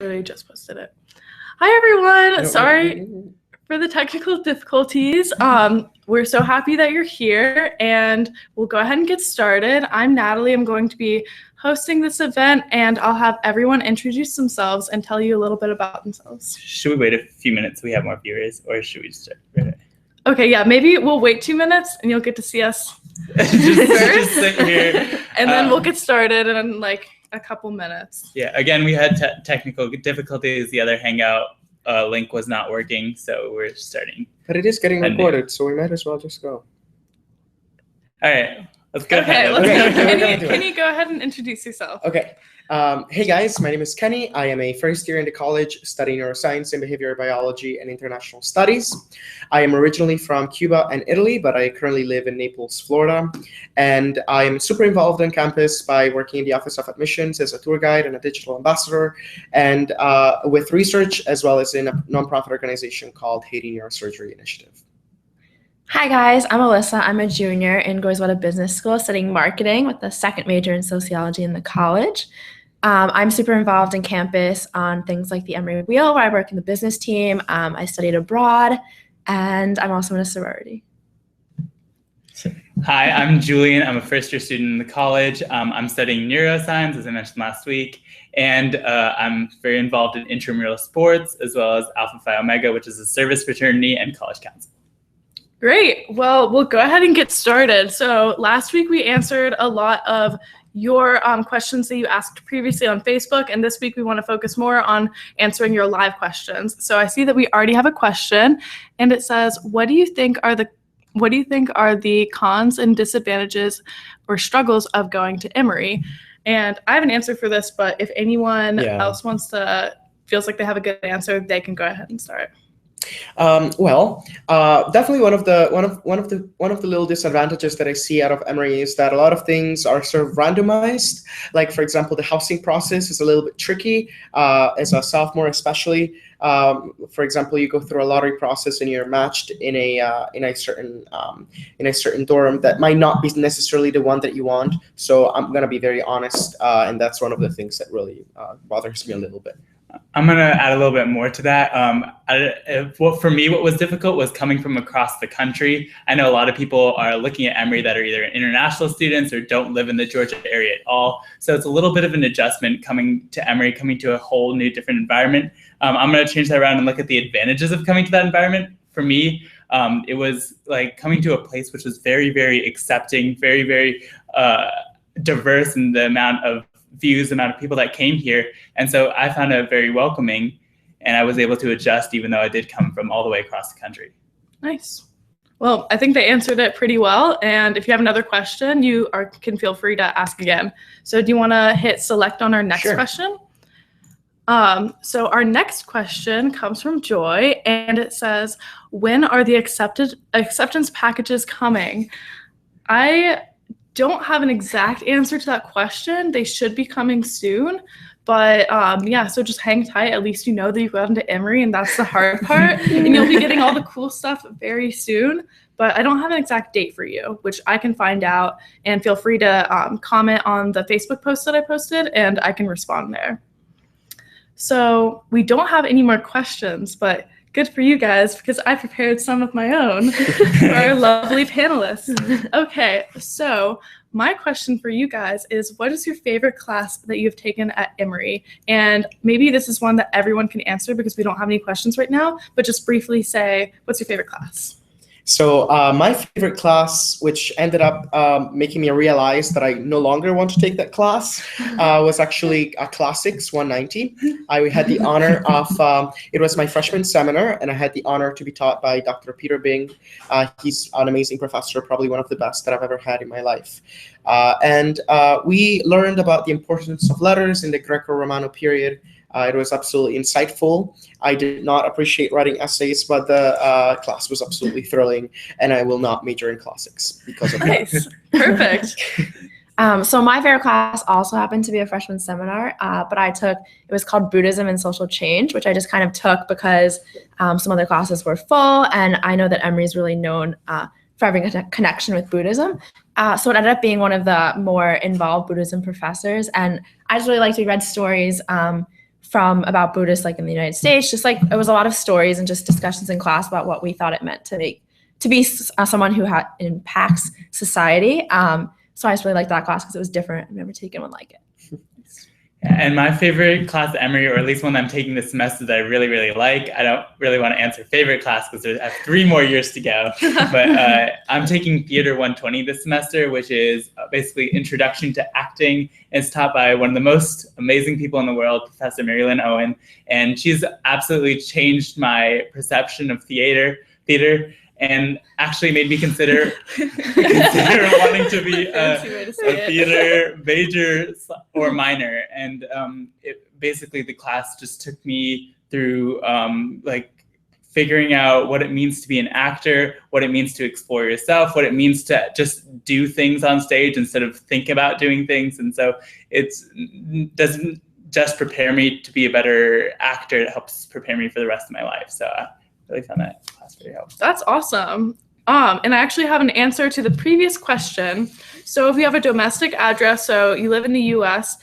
literally just posted it. Hi, everyone. Sorry for the technical difficulties. We're so happy that you're here, and we'll go ahead and get started. I'm Natalie. I'm going to be hosting this event, and I'll have everyone introduce themselves and tell you a little bit about themselves. Should we wait a few minutes so we have more viewers, or should we start right away? Okay, yeah, maybe we'll wait 2 minutes, and you'll get to see us just sit here. And then we'll get started in like a couple minutes. Yeah, again, we had technical difficulties. The other Hangout link was not working, so we're starting. But it is getting recorded, so we might as well just go. All right, let's go ahead. Okay, can you go ahead and introduce yourself? Okay. Hey guys, my name is Kenny. I am a first year into college studying neuroscience and behavioral biology and international studies. I am originally from Cuba and Italy, but I currently live in Naples, Florida. And I am super involved on campus by working in the Office of Admissions as a tour guide and a digital ambassador, and with research as well as in a nonprofit organization called Haiti Neurosurgery Initiative. Hi guys, I'm Alyssa. I'm a junior in Goizueta Business School studying marketing with a second major in sociology in the college. I'm super involved in campus on things like the Emory Wheel, where I work in the business team. I studied abroad, and I'm also in a sorority. Hi, I'm Julian. I'm a first-year student in the college. I'm studying neuroscience, as I mentioned last week, and I'm very involved in intramural sports, as well as Alpha Phi Omega, which is a service fraternity and college council. Great. Well, we'll go ahead and get started. So last week we answered a lot of your questions that you asked previously on Facebook, and this week we want to focus more on answering your live questions. So I see that we already have a question, and it says, what do you think are the cons and disadvantages or struggles of going to Emory? And I have an answer for this, but if anyone else feels like they have a good answer, they can go ahead and start. Definitely one of the little disadvantages that I see out of Emory is that a lot of things are sort of randomized. Like, for example, the housing process is a little bit tricky as a sophomore, especially. For example, you go through a lottery process and you're matched in a certain dorm that might not be necessarily the one that you want. So I'm gonna be very honest, and that's one of the things that really bothers me a little bit. I'm going to add a little bit more to that. For me, what was difficult was coming from across the country. I know a lot of people are looking at Emory that are either international students or don't live in the Georgia area at all. So it's a little bit of an adjustment coming to Emory, coming to a whole new different environment. I'm going to change that around and look at the advantages of coming to that environment. For me, it was like coming to a place which was very, very accepting, very, very diverse in the amount of views, the amount of people that came here. And so I found it very welcoming, and I was able to adjust even though I did come from all the way across the country. Nice. Well, I think they answered it pretty well. And if you have another question, you can feel free to ask again. So do you want to hit select on our next question? So our next question comes from Joy, and it says, when are the acceptance packages coming? I don't have an exact answer to that question. They should be coming soon, but so just hang tight. At least you know that you've gotten to Emory, and that's the hard part. And you'll be getting all the cool stuff very soon, but I don't have an exact date for you, which I can find out, and feel free to comment on the Facebook post that I posted, and I can respond there. So we don't have any more questions, but good for you guys, because I prepared some of my own for our lovely panelists. Okay, so my question for you guys is, what is your favorite class that you've taken at Emory? And maybe this is one that everyone can answer because we don't have any questions right now, but just briefly say, what's your favorite class? So my favorite class, which ended up making me realize that I no longer want to take that class, was actually Classics 190. I had the honor of, it was my freshman seminar, and I had the honor to be taught by Dr. Peter Bing. He's an amazing professor, probably one of the best that I've ever had in my life. And we learned about the importance of letters in the Greco-Romano period. It was absolutely insightful. I did not appreciate writing essays, but the class was absolutely thrilling, and I will not major in classics because of that. Nice. Perfect. So my favorite class also happened to be a freshman seminar, but it was called Buddhism and Social Change, which I just kind of took because some other classes were full, and I know that Emory is really known for having a connection with Buddhism. So it ended up being one of the more involved Buddhism professors, and I just really liked to read stories from about Buddhists like in the United States. Just like it was a lot of stories and just discussions in class about what we thought it meant to be someone who impacts society. So I just really liked that class because it was different. I've never taken one like it. And my favorite class at Emory, or at least one I'm taking this semester that I really, really like, I don't really want to answer favorite class because I have 3 more years to go, but I'm taking Theater 120 this semester, which is basically Introduction to Acting. It's taught by one of the most amazing people in the world, Professor Marilyn Owen, and she's absolutely changed my perception of theater, and actually made me consider wanting to be a theater major or minor. And basically the class just took me through like figuring out what it means to be an actor, what it means to explore yourself, what it means to just do things on stage instead of think about doing things. And so it doesn't just prepare me to be a better actor, it helps prepare me for the rest of my life. So I really found that class very helpful. That's awesome. And I actually have an answer to the previous question. So if you have a domestic address, so you live in the US,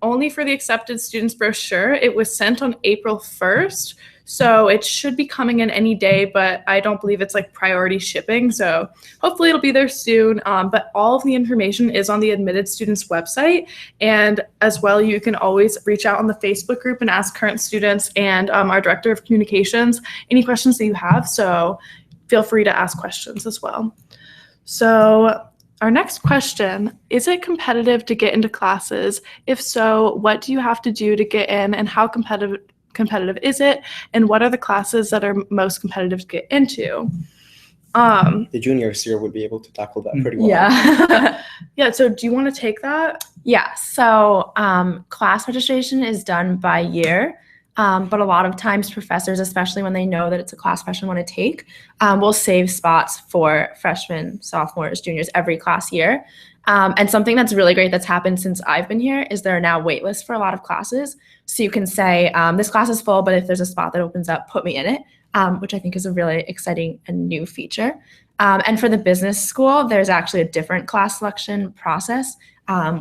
only for the accepted students brochure, it was sent on April 1st. So it should be coming in any day, but I don't believe it's like priority shipping. So hopefully it'll be there soon. But all of the information is on the admitted students website. And as well, you can always reach out on the Facebook group and ask current students and our director of communications any questions that you have. So feel free to ask questions as well. So our next question, is it competitive to get into classes? If so, what do you have to do to get in, and how competitive is it, and what are the classes that are most competitive to get into? The juniors here would be able to tackle that pretty well. Yeah. Yeah, so do you want to take that? Yeah, so class registration is done by year, but a lot of times professors, especially when they know that it's a class freshmen want to take, will save spots for freshmen, sophomores, juniors every class year. And something that's really great that's happened since I've been here is there are now wait lists for a lot of classes. So you can say, this class is full, but if there's a spot that opens up, put me in it, which I think is a really exciting and new feature. And for the business school, there's actually a different class selection process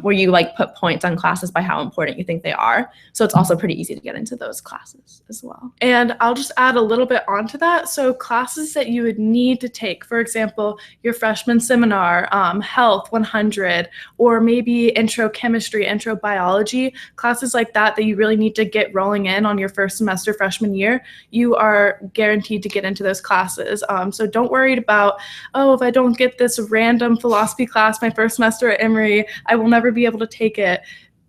where you like put points on classes by how important you think they are. So it's also pretty easy to get into those classes as well. And I'll just add a little bit onto that. So classes that you would need to take, for example, your freshman seminar, Health 100, or maybe Intro Chemistry, Intro Biology, classes like that that you really need to get rolling in on your first semester freshman year, you are guaranteed to get into those classes. So don't worry about, oh, if I don't get this random philosophy class my first semester at Emory, I will never be able to take it.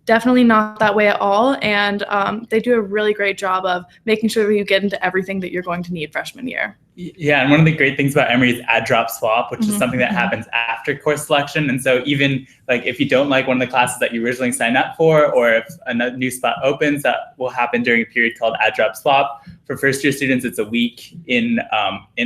Definitely not that way at all. And they do a really great job of making sure that you get into everything that you're going to need freshman year. Yeah, and one of the great things about Emory is add drop swap, which is something that happens after course selection. And so even like if you don't like one of the classes that you originally signed up for, or if a new spot opens, that will happen during a period called add drop swap. For first year students, it's a week in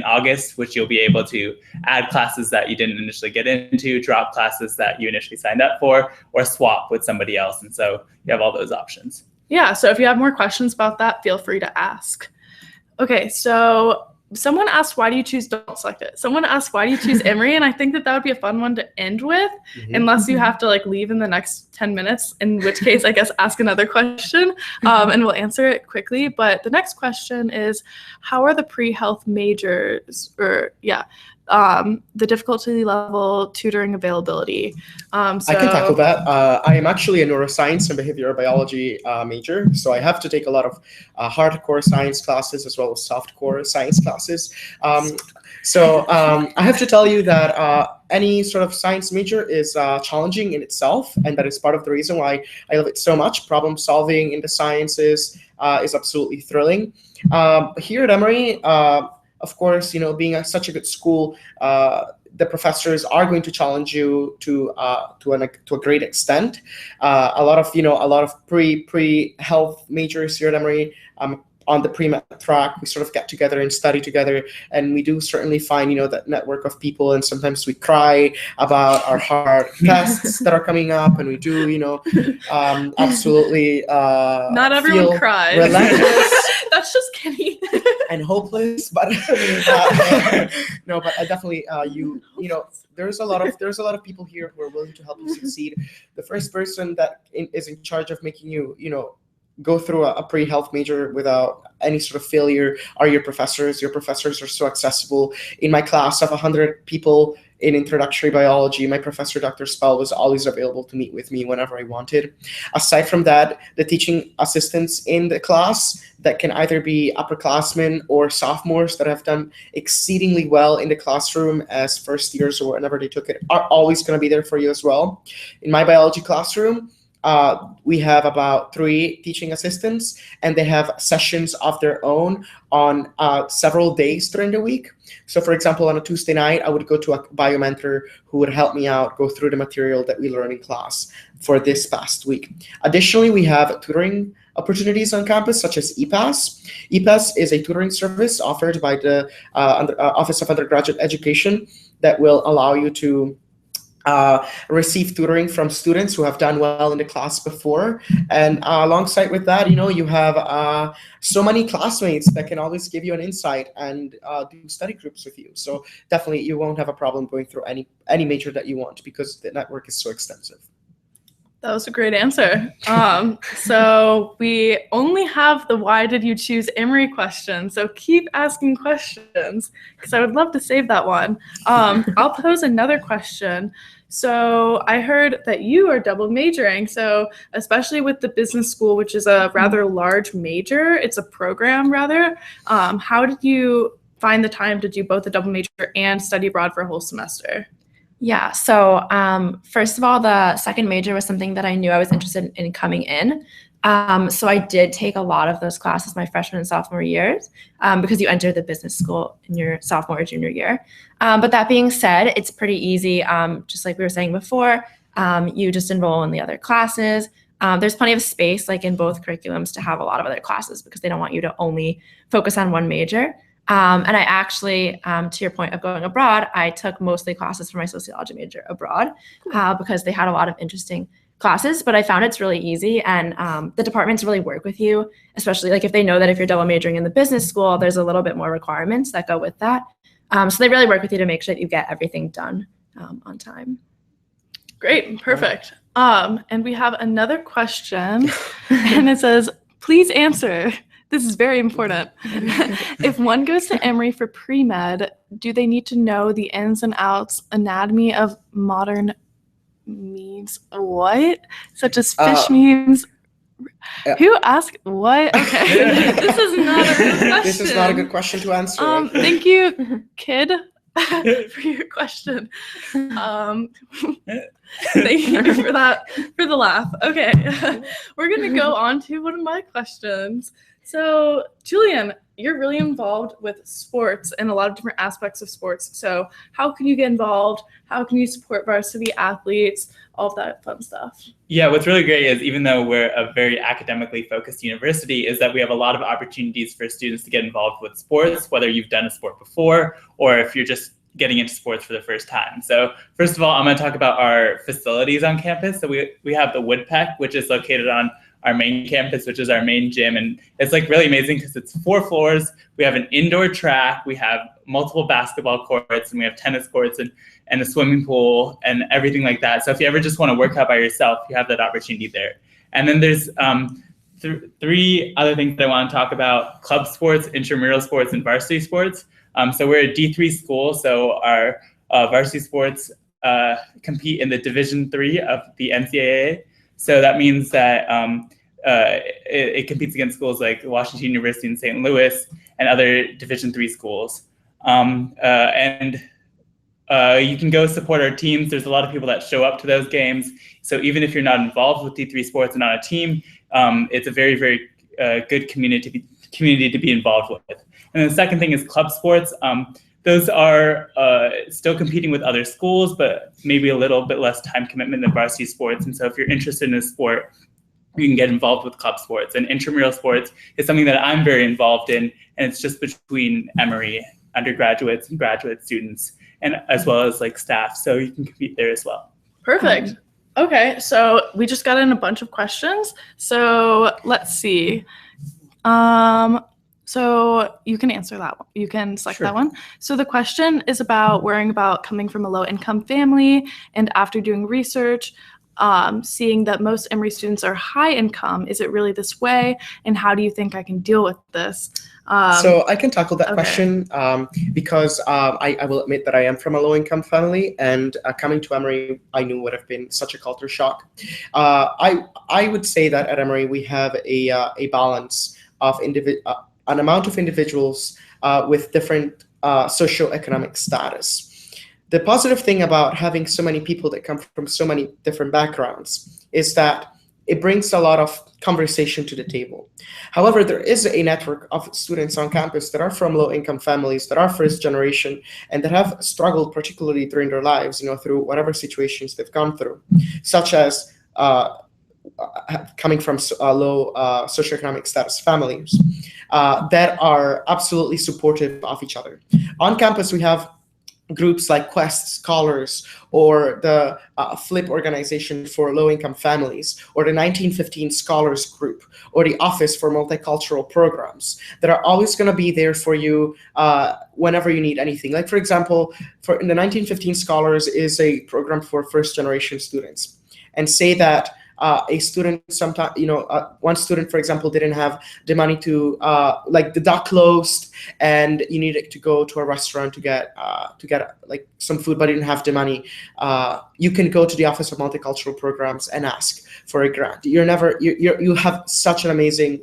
August, which you'll be able to add classes that you didn't initially get into, drop classes that you initially signed up for, or swap with somebody else. And so you have all those options. Yeah, so if you have more questions about that, feel free to ask. Okay, so someone asked, why do you choose, don't select it. Someone asked, why do you choose Emory? And I think that would be a fun one to end with, unless you have to like leave in the next 10 minutes, in which case I guess ask another question and we'll answer it quickly. But the next question is, how are the pre-health majors, or the difficulty level, tutoring availability? I can tackle that. I am actually a neuroscience and behavioral biology major, so I have to take a lot of hardcore science classes as well as softcore science classes. So I have to tell you that any sort of science major is challenging in itself, and that is part of the reason why I love it so much. Problem solving in the sciences is absolutely thrilling. Here at Emory, of course, being such a good school, the professors are going to challenge you to a great extent. A lot of pre-health majors here at Emory, on the pre-med track, we sort of get together and study together, and we do certainly find that network of people, and sometimes we cry about our hard tests that are coming up, and we do absolutely not everyone cries. Relentless. That's just Kenny. And hopeless, but no, but I definitely there's a lot of people here who are willing to help you succeed. The first person that is in charge of making you go through a pre-health major without any sort of failure are your professors. Your professors are so accessible. In my class of 100 people in introductory biology, my professor, Dr. Spell, was always available to meet with me whenever I wanted. Aside from that, the teaching assistants in the class that can either be upperclassmen or sophomores that have done exceedingly well in the classroom as first years or whenever they took it are always going to be there for you as well. In my biology classroom, we have about 3 teaching assistants, and they have sessions of their own on several days during the week. So for example, on a Tuesday night, I would go to a bio mentor who would help me out, go through the material that we learn in class for this past week. Additionally, we have tutoring opportunities on campus, such as EPAS. EPAS is a tutoring service offered by the Office of Undergraduate Education that will allow you to receive tutoring from students who have done well in the class before. And alongside with that, you have so many classmates that can always give you an insight and do study groups with you. So definitely you won't have a problem going through any major that you want because the network is so extensive. That was a great answer. So we only have the why did you choose Emory question. So keep asking questions because I would love to save that one. I'll pose another question. So I heard that you are double majoring. So especially with the business school, which is a rather large major, it's a program rather. How did you find the time to do both a double major and study abroad for a whole semester? Yeah, so first of all, the second major was something that I knew I was interested in coming in. So I did take a lot of those classes my freshman and sophomore years because you enter the business school in your sophomore or junior year. But that being said, it's pretty easy. Just like we were saying before, you just enroll in the other classes. There's plenty of space like in both curriculums to have a lot of other classes because they don't want you to only focus on one major. And I actually, to your point of going abroad, I took mostly classes for my sociology major abroad because they had a lot of interesting classes, but I found it's really easy and the departments really work with you, especially like if they know that if you're double majoring in the business school, there's a little bit more requirements that go with that. So they really work with you to make sure that you get everything done on time. Great, perfect. And we have another question and it says, please answer. This is very important. If one goes to Emory for pre-med, do they need to know the ins and outs anatomy of modern memes? What? Such as fish memes? Yeah. Who asked what? Okay. This is not a good question. This is not a good question to answer. Thank you, kid, for your question. Thank you for that, for the laugh. Okay. We're going to go on to one of my questions. So, Julian, you're really involved with sports and a lot of different aspects of sports. So how can you get involved? How can you support varsity athletes? All of that fun stuff. Yeah, what's really great is even though we're a very academically focused university, is that we have a lot of opportunities for students to get involved with sports, whether you've done a sport before or if you're just getting into sports for the first time. So first of all, I'm going to talk about our facilities on campus. So we have the Woodpeck, which is located on our main campus, which is our main gym. And it's like really amazing because it's 4 floors. We have an indoor track, we have multiple basketball courts, and we have tennis courts and a swimming pool and everything like that. So if you ever just want to work out by yourself, you have that opportunity there. And then there's 3 other things that I want to talk about: club sports, intramural sports, and varsity sports. So we're a D3 school, so our varsity sports compete in the Division III of the NCAA. So that means that it competes against schools like Washington University in St. Louis and other Division III schools. And you can go support our teams. There's a lot of people that show up to those games. So even if you're not involved with D3 sports and on a team, it's a very, very good community to be involved with. And then the second thing is club sports. Those are still competing with other schools, but maybe a little bit less time commitment than varsity sports. And so if you're interested in a sport, you can get involved with club sports. And intramural sports is something that I'm very involved in, and it's just between Emory undergraduates and graduate students, and as well as like staff. So you can compete there as well. Perfect. Okay, so we just got in a bunch of questions. So let's see. So you can answer that one. You can select that one. So the question is about worrying about coming from a low-income family, and after doing research, seeing that most Emory students are high income? Is it really this way? And how do you think I can deal with this? So I can tackle that okay. question because I will admit that I am from a low-income family, and coming to Emory, I knew would have been such a culture shock. I would say that at Emory we have a balance of an amount of individuals with different socioeconomic status. The positive thing about having so many people that come from so many different backgrounds is that it brings a lot of conversation to the table. However, there is a network of students on campus that are from low-income families, that are first generation, and that have struggled particularly during their lives, through whatever situations they've gone through, such as coming from low socioeconomic status families that are absolutely supportive of each other. On campus, we have groups like Quest Scholars, or the FLIP organization for low-income families, or the 1915 Scholars Group, or the Office for Multicultural Programs that are always going to be there for you whenever you need anything. Like, for example, in the 1915 Scholars is a program for first-generation students. And say that a student sometimes, one student, for example, didn't have the money to, like, the dock closed, and you needed to go to a restaurant to get like some food, but didn't have the money. You can go to the Office of Multicultural Programs and ask for a grant. You have such an amazing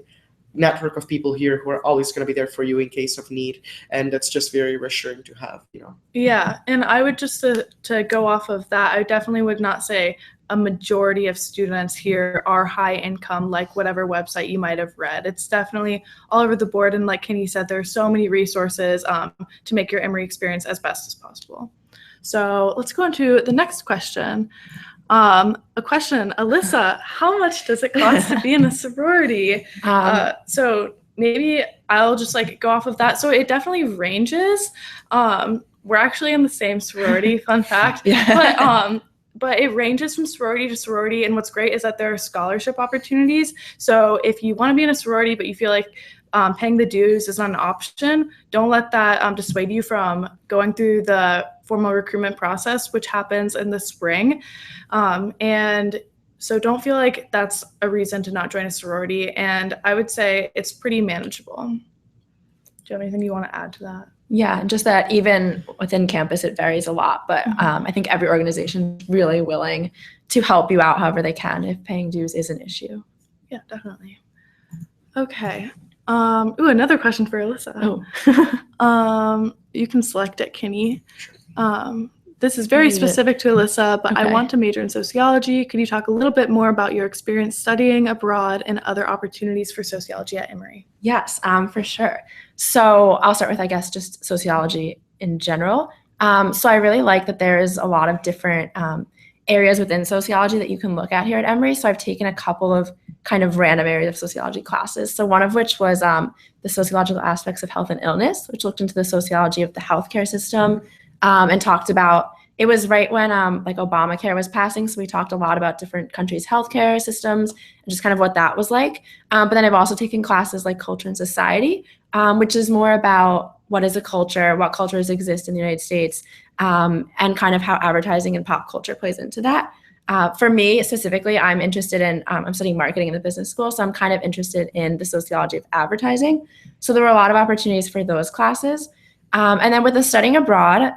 network of people here who are always going to be there for you in case of need, and that's just very reassuring to have. Yeah, and I would just to go off of that, I definitely would not say a majority of students here are high income, like whatever website you might have read. It's definitely all over the board, and like Kenny said, there's so many resources to make your Emory experience as best as possible. So let's go on to the next question. A question, Alyssa, how much does it cost to be in a sorority? So maybe I'll just go off of that. So it definitely ranges. We're actually in the same sorority, fun fact. Yeah. But it ranges from sorority to sorority. And what's great is that there are scholarship opportunities. So if you want to be in a sorority, but you feel like paying the dues is not an option, don't let that dissuade you from going through the formal recruitment process, which happens in the spring. And so don't feel like that's a reason to not join a sorority. And I would say it's pretty manageable. Do you have anything you want to add to that? Yeah, just that even within campus, it varies a lot. But I think every organization is really willing to help you out however they can if paying dues is an issue. Yeah, definitely. Okay. Another question for Alyssa. Oh. You can select it, Kenny. This is very specific to Alyssa, but okay. I want to major in sociology. Could you talk a little bit more about your experience studying abroad and other opportunities for sociology at Emory? Yes, for sure. So I'll start with, I guess, just sociology in general. So I really like that there is a lot of different areas within sociology that you can look at here at Emory. So I've taken a couple of kind of random areas of sociology classes. So one of which was the sociological aspects of health and illness, which looked into the sociology of the healthcare system and talked about, it was right when like Obamacare was passing. So we talked a lot about different countries' healthcare systems and just kind of what that was like. But then I've also taken classes like culture and society, which is more about what is a culture, what cultures exist in the United States, and kind of how advertising and pop culture plays into that. For me specifically, I'm interested in, I'm studying marketing in the business school, so I'm kind of interested in the sociology of advertising. So there were a lot of opportunities for those classes. And then with the studying abroad,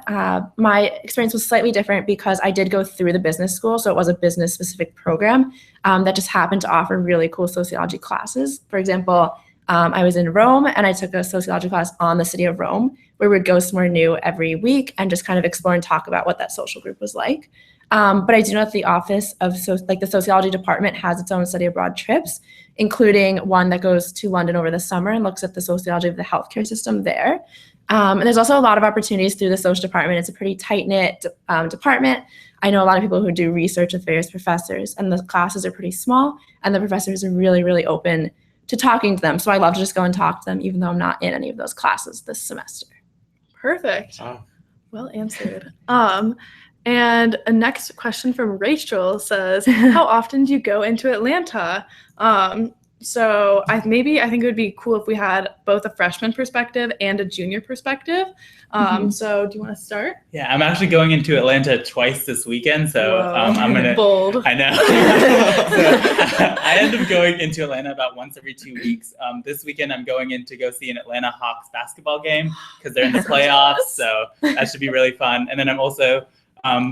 my experience was slightly different because I did go through the business school, so it was a business-specific program that just happened to offer really cool sociology classes. For example, I was in Rome, and I took a sociology class on the city of Rome, where we'd go somewhere new every week and just kind of explore and talk about what that social group was like. But I do know that the office of the sociology department has its own study abroad trips, including one that goes to London over the summer and looks at the sociology of the healthcare system there. And there's also a lot of opportunities through the social department. It's a pretty tight-knit department. I know a lot of people who do research with various professors, and the classes are pretty small, and the professors are really, really open to talking to them. So I love to just go and talk to them, even though I'm not in any of those classes this semester. Perfect. Oh. Well answered. And a next question from Rachel says, how often do you go into Atlanta? So I think it would be cool if we had both a freshman perspective and a junior perspective. So do you want to start? Yeah, I'm actually going into Atlanta twice this weekend, so I'm gonna. Bold. I know. So, I end up going into Atlanta about once every 2 weeks. This weekend I'm going in to go see an Atlanta Hawks basketball game because they're in the playoffs, so that should be really fun. And then I'm also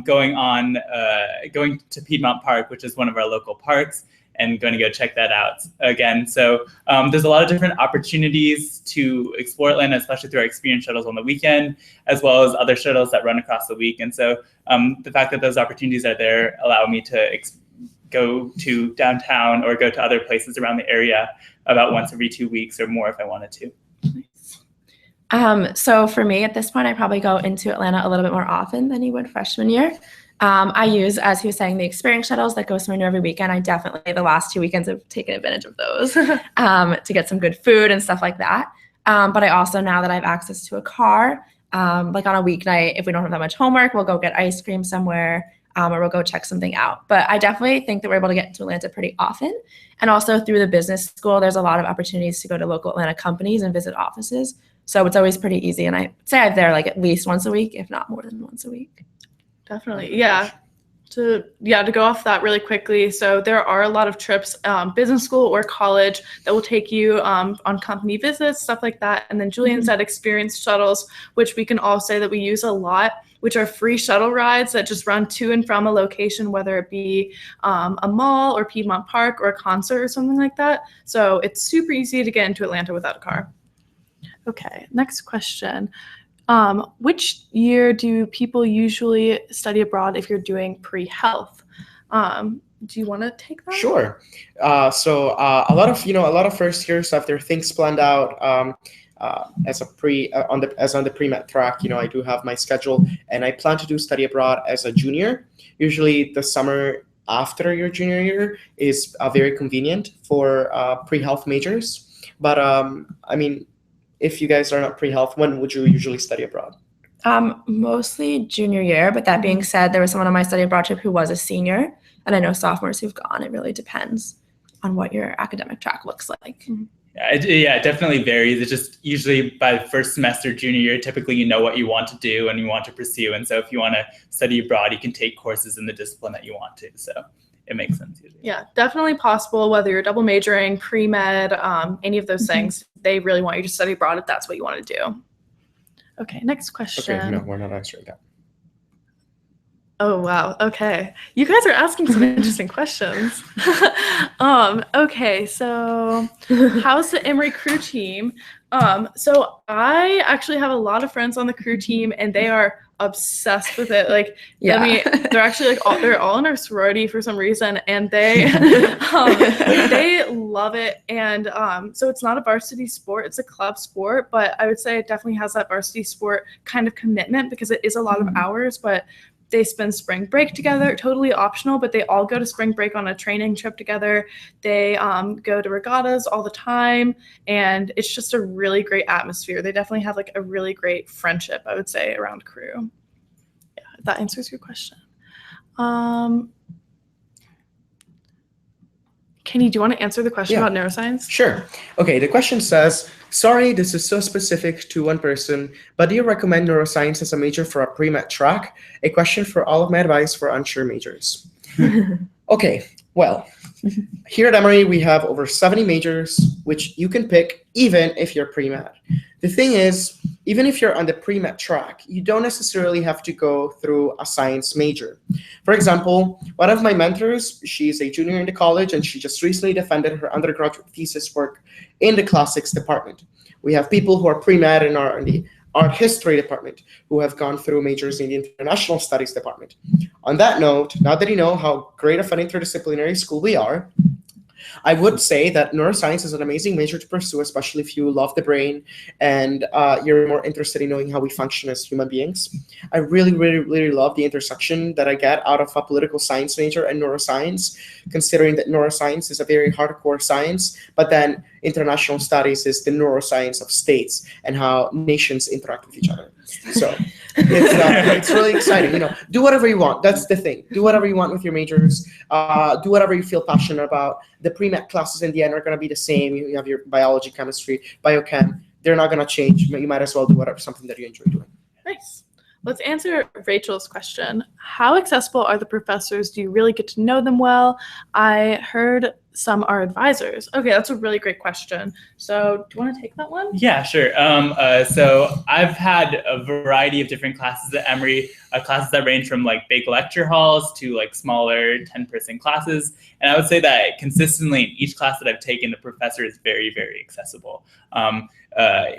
going to Piedmont Park, which is one of our local parks, and going to go check that out again. So there's a lot of different opportunities to explore Atlanta, especially through our experience shuttles on the weekend, as well as other shuttles that run across the week. And so the fact that those opportunities are there allow me to go to downtown or go to other places around the area about once every 2 weeks or more if I wanted to. So for me at this point, I probably go into Atlanta a little bit more often than you would freshman year. I use, as he was saying, the experience shuttles that go somewhere new every weekend. I definitely, the last 2 weekends, have taken advantage of those to get some good food and stuff like that. But I also, now that I have access to a car, like on a weeknight, if we don't have that much homework, we'll go get ice cream somewhere, or we'll go check something out. But I definitely think that we're able to get to Atlanta pretty often. And also through the business school, there's a lot of opportunities to go to local Atlanta companies and visit offices. So it's always pretty easy. And I say I'm there like at least once a week, if not more than once a week. Definitely. Yeah. To go off that really quickly. So there are a lot of trips, business school or college, that will take you on company visits, stuff like that. And then Julian said experience shuttles, which we can all say that we use a lot, which are free shuttle rides that just run to and from a location, whether it be a mall or Piedmont Park or a concert or something like that. So it's super easy to get into Atlanta without a car. Okay, next question. Which year do people usually study abroad if you're doing pre-health? Do you want to take that? Sure. So a lot of first years have their things planned out. As on the pre-med track, I do have my schedule, and I plan to do study abroad as a junior. Usually the summer after your junior year is very convenient for pre-health majors. But if you guys are not pre-health, when would you usually study abroad? Mostly junior year, but that being said, there was someone on my study abroad trip who was a senior, and I know sophomores who've gone. It really depends on what your academic track looks like. Yeah, it definitely varies. It's just usually by first semester, junior year, typically you know what you want to do and you want to pursue. And so if you want to study abroad, you can take courses in the discipline that you want to. So it makes sense usually. Yeah, definitely possible, whether you're double majoring, pre-med, any of those things. They really want you to study abroad if that's what you want to do. Okay, next question. Okay, no, we're not answering that. Oh, wow. Okay. You guys are asking some interesting questions. Okay, so how's the Emory crew team? So I actually have a lot of friends on the crew team, and they are obsessed with it. Like, yeah. I mean, they're actually they're all in our sorority for some reason, and they they love it. And so it's not a varsity sport, it's a club sport, but I would say it definitely has that varsity sport kind of commitment because it is a lot of hours, but they spend spring break together, totally optional, but they all go to spring break on a training trip together. They go to regattas all the time, and it's just a really great atmosphere. They definitely have like a really great friendship, I would say, around crew. Yeah, if that answers your question. Kenny, do you want to answer the question about neuroscience? Sure. Okay, the question says, sorry, this is so specific to one person, but do you recommend neuroscience as a major for a pre-med track? A question for all of my advice for unsure majors. Okay, well, here at Emory, we have over 70 majors, which you can pick even if you're pre-med. The thing is, even if you're on the pre-med track, you don't necessarily have to go through a science major. For example, one of my mentors, she's a junior in the college, and she just recently defended her undergraduate thesis work in the classics department. We have people who are pre-med and are in the art history department who have gone through majors in the international studies department. On that note, now that you know how great of an interdisciplinary school we are, I would say that neuroscience is an amazing major to pursue, especially if you love the brain and you're more interested in knowing how we function as human beings. I really, really, really love the intersection that I get out of a political science major and neuroscience, considering that neuroscience is a very hardcore science, but then international studies is the neuroscience of states and how nations interact with each other. So It's really exciting. Do whatever you want. That's the thing. Do whatever you want with your majors. Do whatever you feel passionate about. The pre-med classes in the end are going to be the same. You have your biology, chemistry, biochem. They're not going to change. You might as well do something that you enjoy doing. Nice. Let's answer Rachel's question. How accessible are the professors? Do you really get to know them well? I heard some are advisors. Okay, that's a really great question. So do you want to take that one? Yeah, sure. So I've had a variety of different classes at Emory, classes that range from like big lecture halls to like smaller 10-person classes. And I would say that consistently in each class that I've taken, the professor is very, very accessible.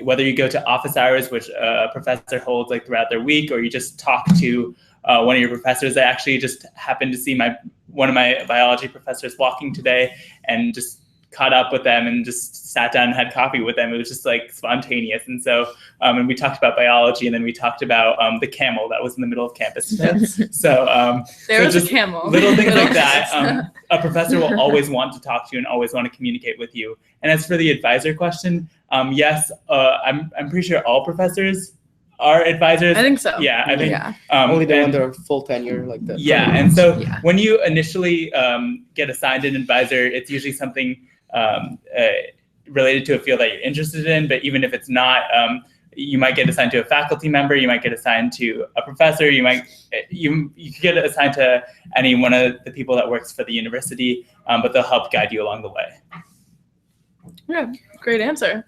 Whether you go to office hours, which a professor holds like throughout their week, or you just talk to one of your professors. I actually just happened to see one of my biology professors walking today and just caught up with them and just sat down and had coffee with them. It was just like spontaneous. And so, and we talked about biology, and then we talked about the camel that was in the middle of campus today. So there was a camel. Little things like that. A professor will always want to talk to you and always want to communicate with you. And as for the advisor question, yes, I'm pretty sure all professors are advisors. I think so. Yeah, I think only the one that are full tenure like that. Yeah, and so when you initially get assigned an advisor, it's usually something related to a field that you're interested in. But even if it's not, you might get assigned to a faculty member. You might get assigned to a professor. You could get assigned to any one of the people that works for the university, but they'll help guide you along the way. Yeah, great answer.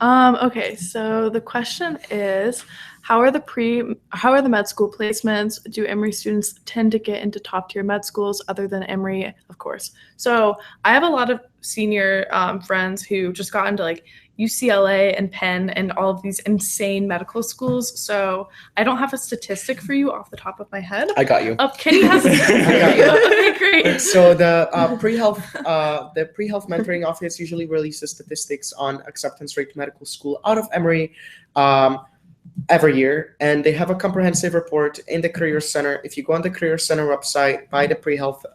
Okay, so the question is, how are the med school placements? Do Emory students tend to get into top tier med schools other than Emory, of course? So I have a lot of senior friends who just got into like UCLA and Penn and all of these insane medical schools. So I don't have a statistic for you off the top of my head. I got you. Oh, Kenny has a statistic. Okay, great. So the pre-health mentoring office usually releases statistics on acceptance rate to medical school out of Emory every year, and they have a comprehensive report in the Career Center. If you go on the Career Center website by the pre-health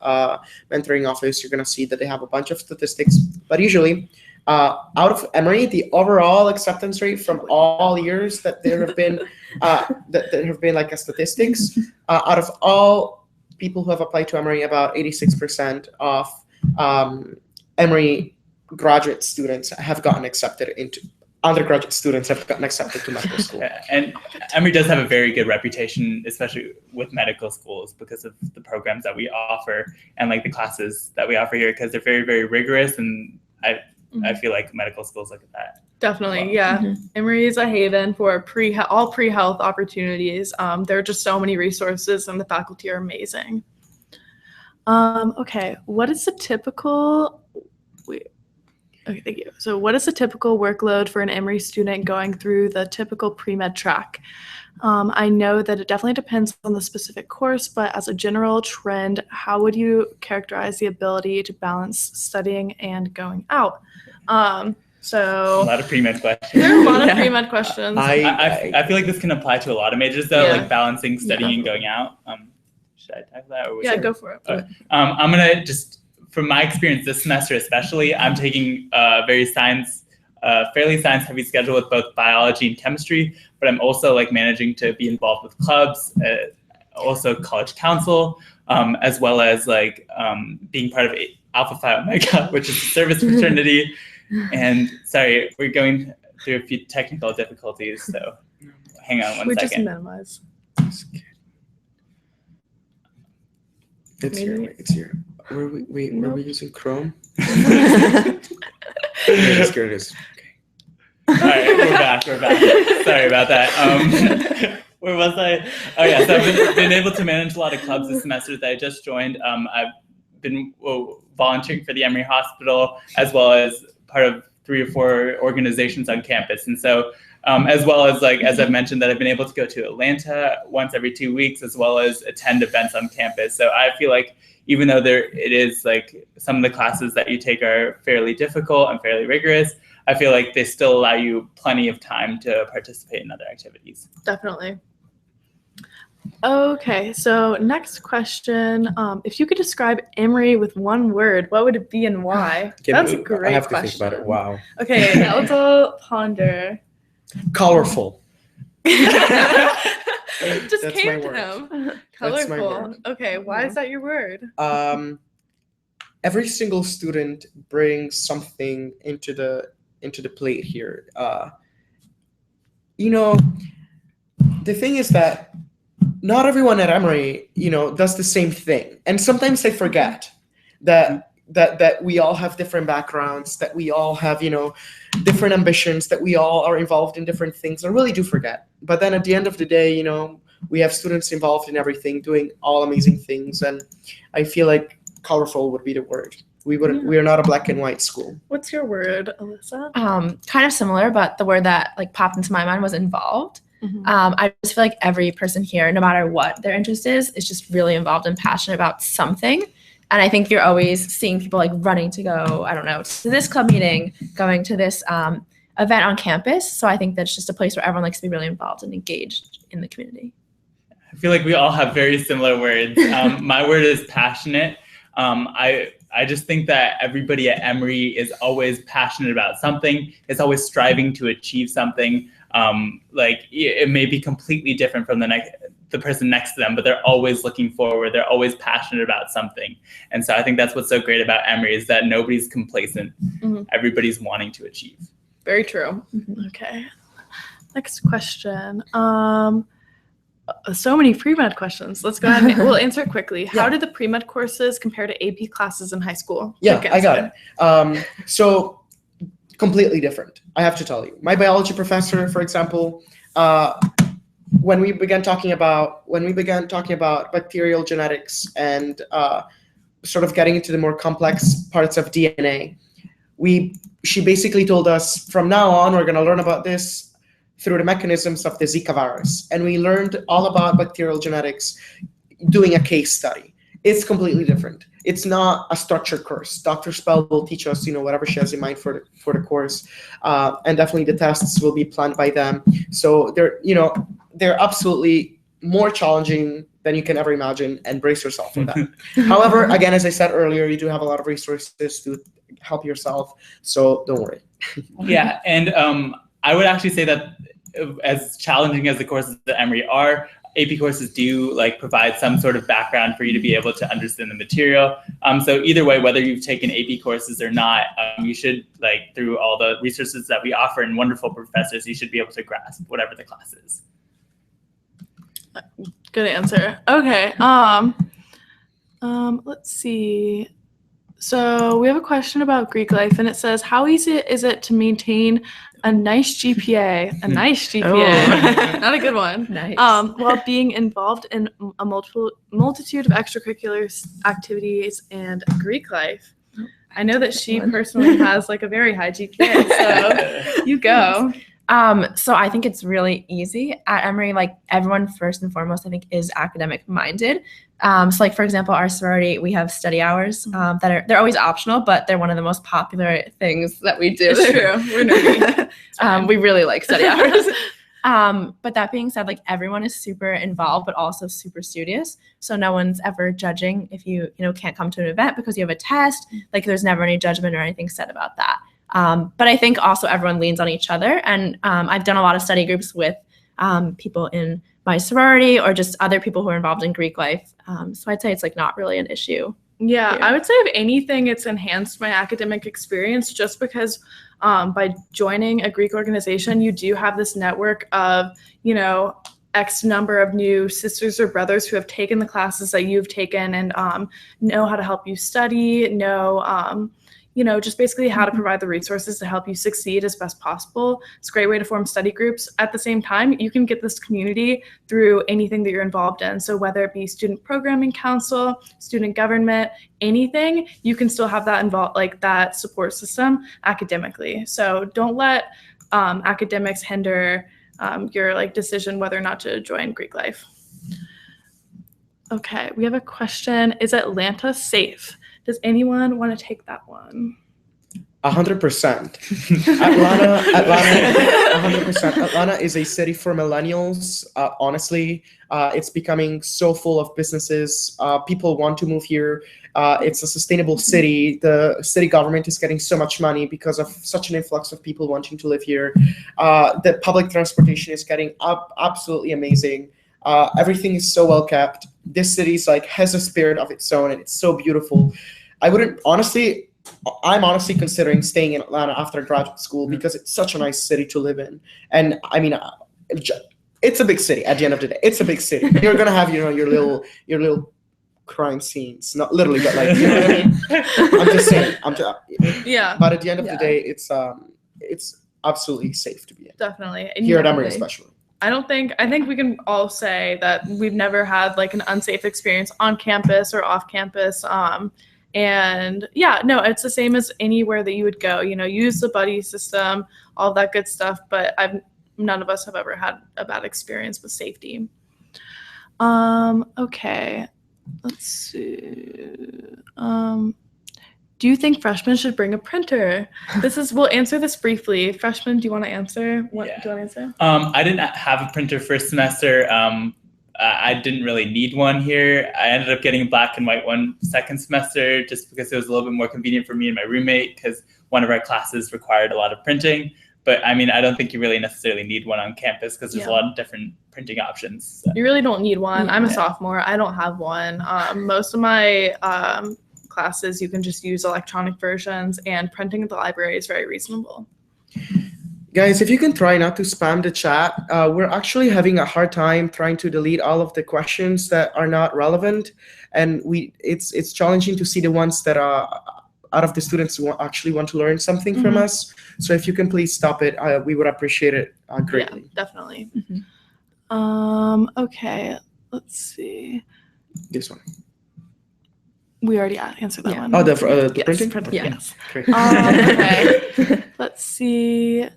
mentoring office, you're going to see that they have a bunch of statistics. But usually, out of Emory, the overall acceptance rate from all years that there have been like a statistics, out of all people who have applied to Emory, about 86% of Emory graduate students have gotten accepted into. Undergraduate students have gotten accepted to medical school. And Emory does have a very good reputation, especially with medical schools, because of the programs that we offer and like the classes that we offer here, because they're very, very rigorous. And I feel like medical schools look at that. Definitely, well. Yeah. Mm-hmm. Emory is a haven for all pre-health opportunities. There are just so many resources, and the faculty are amazing. Okay, what is the typical? Okay, thank you. So what is the typical workload for an Emory student going through the typical pre-med track? I know that it definitely depends on the specific course, but as a general trend, how would you characterize the ability to balance studying and going out? So a lot of pre-med questions. There are a lot of pre-med questions. I feel like this can apply to a lot of majors though, like balancing studying and going out. Should I tackle that? Or go for it. Okay. I'm gonna just, from my experience this semester especially, I'm taking a very fairly science-heavy schedule with both biology and chemistry, but I'm also like managing to be involved with clubs, also college council, as well as like being part of Alpha Phi Omega, which is a service fraternity. And sorry, we're going through a few technical difficulties, so hang on one second. We just minimize. It's here. Were we using Chrome? Here it is. All right, we're back. Sorry about that. Where was I? Oh yeah, so I've been able to manage a lot of clubs this semester that I just joined. I've been volunteering for the Emory Hospital, as well as part of 3 or 4 organizations on campus. And so, as well as like, as I've mentioned, that I've been able to go to Atlanta once every 2 weeks, as well as attend events on campus. So I feel like even though it is like some of the classes that you take are fairly difficult and fairly rigorous, I feel like they still allow you plenty of time to participate in other activities. Definitely. Okay, so next question. If you could describe Emory with one word, what would it be and why? That's a great question. I have to think about it. Wow. Okay, now let's all ponder. Colorful. Just That's came my to word. him. That's my Colorful. word. Okay, why is that your word? Every single student brings something into the plate here. The thing is that not everyone at Emory, does the same thing, and sometimes they forget that we all have different backgrounds, that we all have different ambitions, that we all are involved in different things. I really do forget. But then at the end of the day, we have students involved in everything, doing all amazing things, and I feel like colorful would be the word. We are not a black and white school. What's your word, Alyssa? Kind of similar, but the word that like popped into my mind was involved. I just feel like every person here, no matter what their interest is just really involved and passionate about something. And I think you're always seeing people like running to go, I don't know, to this club meeting, going to this event on campus. So I think that's just a place where everyone likes to be really involved and engaged in the community. I feel like we all have very similar words. My word is passionate. I just think that everybody at Emory is always passionate about something, is always striving to achieve something. Like it may be completely different from the person next to them, but they're always looking forward. They're always passionate about something. And so I think that's what's so great about Emory is that nobody's complacent. Everybody's wanting to achieve. Very true. Okay. Next question. So many pre-med questions. Let's go ahead and we'll answer it quickly. How did the pre-med courses compare to AP classes in high school? Yeah, I got it. So completely different. I have to tell you, my biology professor, for example, when we began talking about bacterial genetics and sort of getting into the more complex parts of DNA, she basically told us from now on we're going to learn about this through the mechanisms of the Zika virus. And we learned all about bacterial genetics doing a case study. It's completely different. It's not a structured course. Dr. Spell will teach us, whatever she has in mind for the course. And definitely the tests will be planned by them. So they're absolutely more challenging than you can ever imagine, and brace yourself for that. However, again, as I said earlier, you do have a lot of resources to help yourself. So don't worry. Yeah, and I would actually say that as challenging as the courses at Emory are, AP courses do provide some sort of background for you to be able to understand the material. So either way, whether you've taken AP courses or not, you should through all the resources that we offer and wonderful professors, you should be able to grasp whatever the class is. Good answer. Okay. Let's see. So we have a question about Greek life, and it says, how easy is it to maintain a nice GPA? A nice GPA, not a good one. Nice. While being involved in a multitude of extracurricular activities and Greek life. I know that she personally has a very high GPA, so you go. So I think it's really easy at Emory. Everyone first and foremost, I think, is academic minded. So for example, our sorority, we have study hours they're always optional, but they're one of the most popular things that we do. It's true. We're nerdy. We really like study hours. But that being said, everyone is super involved, but also super studious. So no one's ever judging if you can't come to an event because you have a test. There's never any judgment or anything said about that. But I think also everyone leans on each other. And I've done a lot of study groups with people in my sorority or just other people who are involved in Greek life. So I'd say it's not really an issue. Yeah, I would say if anything, it's enhanced my academic experience just because by joining a Greek organization, you do have this network of, X number of new sisters or brothers who have taken the classes that you've taken and know how to help you study, just basically how to provide the resources to help you succeed as best possible. It's a great way to form study groups. At the same time, you can get this community through anything that you're involved in. So whether it be student programming council, student government, anything, you can still have that involved, that support system academically. So don't let academics hinder your decision whether or not to join Greek life. Okay, we have a question. Is Atlanta safe? Does anyone want to take that one? 100%. Atlanta, 100%. Atlanta is a city for millennials. Honestly, it's becoming so full of businesses. People want to move here. It's a sustainable city. The city government is getting so much money because of such an influx of people wanting to live here. The public transportation is getting absolutely amazing. Everything is so well kept. This city is like has a spirit of its own, and it's so beautiful. I'm honestly considering staying in Atlanta after graduate school because it's such a nice city to live in. And I mean, it's a big city. At the end of the day, it's a big city. You're gonna have your little crime scenes, not literally, but like, you know what I mean. I'm just saying. Yeah. But at the end of the day, it's absolutely safe to be in. Definitely. And Here at Emory, especially. I think we can all say that we've never had like an unsafe experience on campus or off campus. And yeah, no, it's the same as anywhere that you would go, use the buddy system, all that good stuff. But none of us have ever had a bad experience with safety. Okay, let's see. Do you think freshmen should bring a printer? We'll answer this briefly. Freshmen, do you want to answer? Do you want to answer? I didn't have a printer first semester. I didn't really need one here. I ended up getting a black and white one second semester just because it was a little bit more convenient for me and my roommate because one of our classes required a lot of printing. But I mean, I don't think you really necessarily need one on campus because there's a lot of different printing options. So. You really don't need one. I'm a sophomore. I don't have one. Most of my classes, you can just use electronic versions, and printing at the library is very reasonable. Guys, if you can try not to spam the chat, we're actually having a hard time trying to delete all of the questions that are not relevant, and it's challenging to see the ones that are out of the students who actually want to learn something from us. So if you can please stop it, we would appreciate it greatly. Yeah, definitely. Okay, let's see. This one. We already answered that one. Oh, the printing? Yeah. Yes. Great. Okay. Let's see. We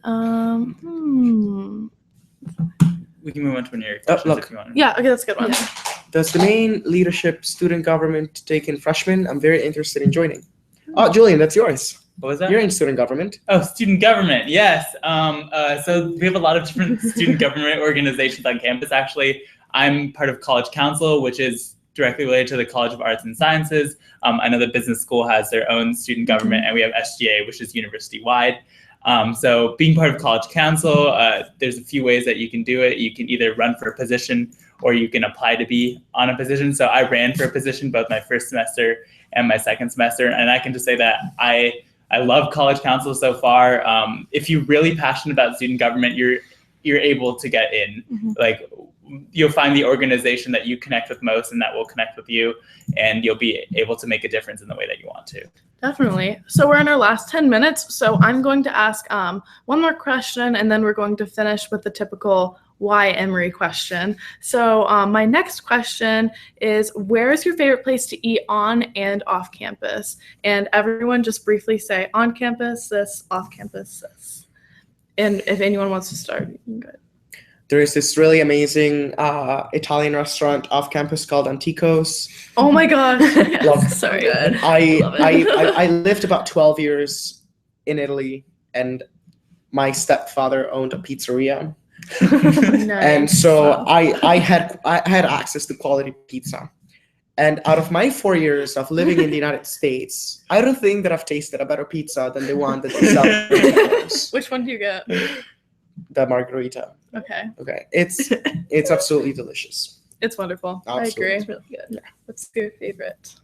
can move on to one of your questions if you want. Yeah, okay, that's a good one. Yeah. Does the main leadership student government take in freshmen? I'm very interested in joining. Oh, Julian, that's yours. What was that? You're in student government. Oh, student government, yes. So we have a lot of different student government organizations on campus, actually. I'm part of College Council, which is directly related to the College of Arts and Sciences. I know the business school has their own student government, and we have SGA, which is university-wide. So being part of College Council, there's a few ways that you can do it. You can either run for a position or you can apply to be on a position. So I ran for a position both my first semester and my second semester, and I can just say that I love College Council so far. If you're really passionate about student government, you're able to get in. Like, you'll find the organization that you connect with most and that will connect with you, and you'll be able to make a difference in the way that you want to. Definitely. So we're in our last 10 minutes. So I'm going to ask one more question, and then we're going to finish with the typical why Emory question. So my next question is, where is your favorite place to eat on and off campus? And everyone just briefly say on campus, this, off campus, this. And if anyone wants to start, you can go. There is this really amazing Italian restaurant off campus called Antico's. Oh my gosh. Love it. So good. I lived about 12 years in Italy, and my stepfather owned a pizzeria. Nice. And so I had access to quality pizza. And out of my 4 years of living in the United States, I don't think that I've tasted a better pizza than the one that they sell at Antico's. Which one do you get? The margarita. Okay. It's absolutely delicious. It's wonderful. Absolutely. I agree. It's really good. Yeah. What's your favorite?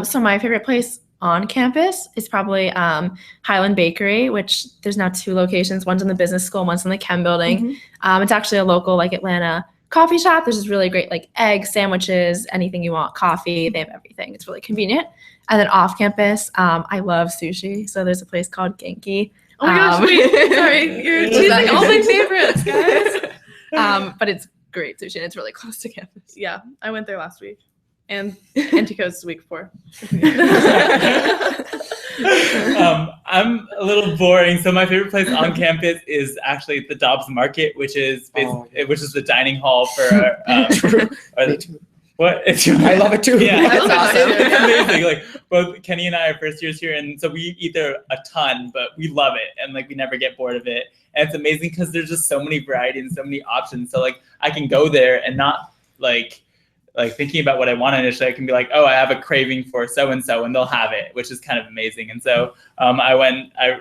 So my favorite place on campus is probably Highland Bakery, which there's now 2 locations. One's in the business school, one's in the chem building. It's actually a local Atlanta coffee shop. There's just really great eggs, sandwiches, anything you want, coffee. They have everything. It's really convenient. And then off campus, I love sushi. So there's a place called Genki. Oh my gosh, wait, sorry. You're choosing all my favorites, guys. But it's great sushi, and it's really close to campus. Yeah, I went there last week. And Antico's the week before. I'm a little boring. So my favorite place on campus is actually the Dobbs Market, which is the dining hall for what? I love it too. Yeah, That's awesome. It's amazing. Both Kenny and I are first years here, and so we eat there a ton, but we love it, and we never get bored of it. And it's amazing because there's just so many variety and so many options. So I can go there and not like thinking about what I want initially, I can be like, oh, I have a craving for so-and-so, and they'll have it, which is kind of amazing. And so I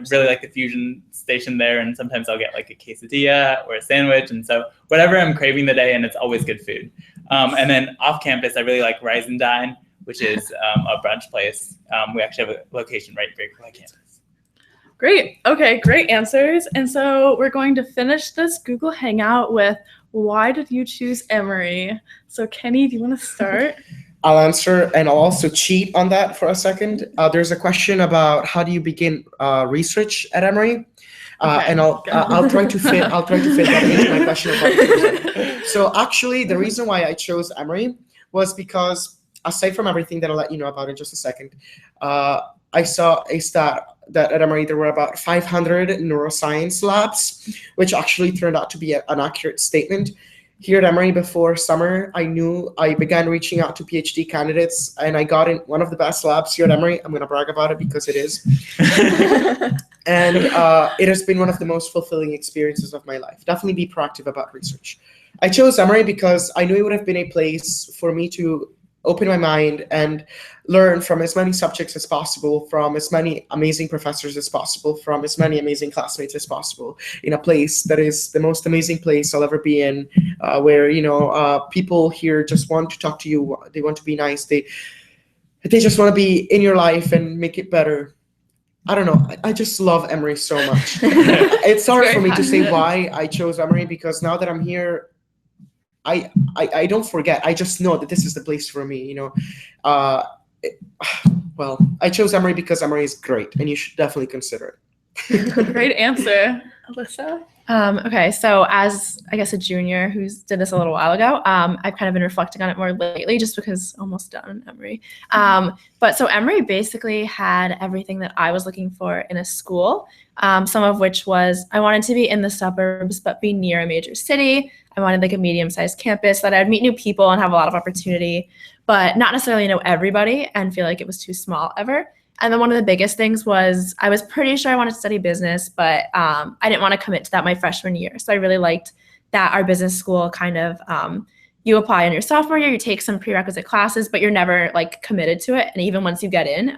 really like the fusion station there, and sometimes I'll get like a quesadilla or a sandwich. And so whatever I'm craving the day, and it's always good food. And then off campus, I really like Rise and Dine, which is a brunch place. We actually have a location right by campus. Great. Okay, great answers. And so we're going to finish this Google Hangout with, why did you choose Emory? So Kenny, do you want to start? I'll answer, and I'll also cheat on that for a second. There's a question about how do you begin research at Emory, and I'll try to fit that into my question about So actually, the reason why I chose Emory was because, aside from everything that I'll let you know about in just a second, I saw a stat that at Emory there were about 500 neuroscience labs, which actually turned out to be an accurate statement. Here at Emory, before summer, I began reaching out to PhD candidates, and I got in one of the best labs here at Emory. I'm going to brag about it because it is. And it has been one of the most fulfilling experiences of my life. Definitely be proactive about research. I chose Emory because I knew it would have been a place for me to open my mind and learn from as many subjects as possible, from as many amazing professors as possible, from as many amazing classmates as possible, in a place that is the most amazing place I'll ever be in, where people here just want to talk to you. They want to be nice. They just want to be in your life and make it better. I don't know. I just love Emory so much. It's hard for me to say why I chose Emory, because now that I'm here, I don't forget. I just know that this is the place for me, well, I chose Emory because Emory is great, and you should definitely consider it. Great answer. Alyssa? Okay, so as I guess a junior who did this a little while ago, I've kind of been reflecting on it more lately, just because almost done Emory. But so Emory basically had everything that I was looking for in a school, some of which was I wanted to be in the suburbs but be near a major city. I wanted like a medium-sized campus that I'd meet new people and have a lot of opportunity, but not necessarily know everybody and feel like it was too small ever. And then one of the biggest things was I was pretty sure I wanted to study business, but I didn't want to commit to that my freshman year. So I really liked that our business school kind of, you apply in your sophomore year, you take some prerequisite classes, but you're never like committed to it. And even once you get in,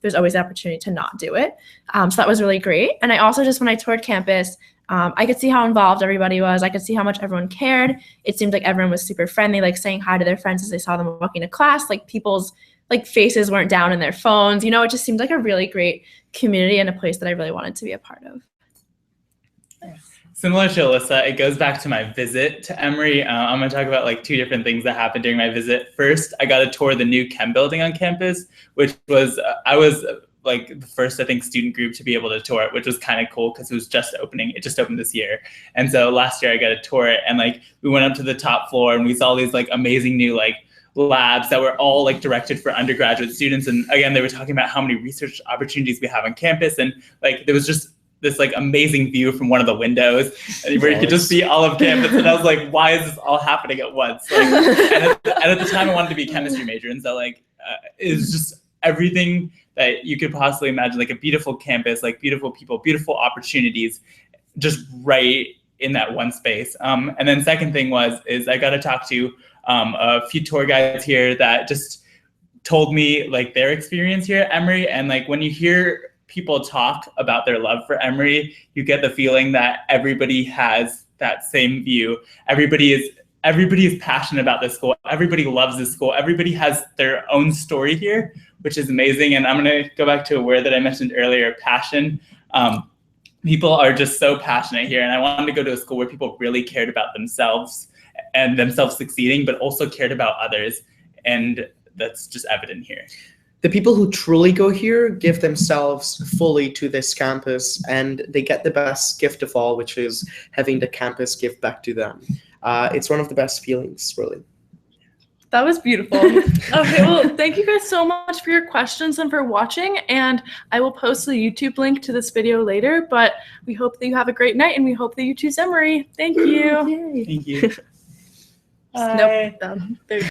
there's always the opportunity to not do it. So that was really great. And I also just, when I toured campus, I could see how involved everybody was. I could see how much everyone cared. It seemed like everyone was super friendly, like saying hi to their friends as they saw them walking to class, like people's like faces weren't down in their phones. It just seemed like a really great community and a place that I really wanted to be a part of. Similar to Alyssa, it goes back to my visit to Emory. I'm going to talk about like two different things that happened during my visit. First, I got to tour the new chem building on campus, which was, I was like the first, I think, student group to be able to tour it, which was kind of cool because it was just opening. It just opened this year. And so last year I got to tour it, and like we went up to the top floor and we saw these like amazing new like labs that were all like directed for undergraduate students. And again, they were talking about how many research opportunities we have on campus. And like there was just this like amazing view from one of the windows where you could just see all of campus. And I was like, why is this all happening at once? Like, and at the time I wanted to be a chemistry major. And so like it was just everything that you could possibly imagine, like a beautiful campus, like beautiful people, beautiful opportunities, just right in that one space. And then second thing is I got to talk to a few tour guides here that just told me like their experience here at Emory. And like when you hear people talk about their love for Emory, you get the feeling that everybody has that same view. Everybody is passionate about this school. Everybody loves this school. Everybody has their own story here, which is amazing. And I'm going to go back to a word that I mentioned earlier, passion. People are just so passionate here. And I wanted to go to a school where people really cared about themselves and themselves succeeding, but also cared about others. And that's just evident here. The people who truly go here give themselves fully to this campus, and they get the best gift of all, which is having the campus give back to them. It's one of the best feelings, really. That was beautiful. Okay, well, thank you guys so much for your questions and for watching. And I will post the YouTube link to this video later, but we hope that you have a great night, and we hope that you choose Emory. Thank you. Thank you. Nope. Done. There you go.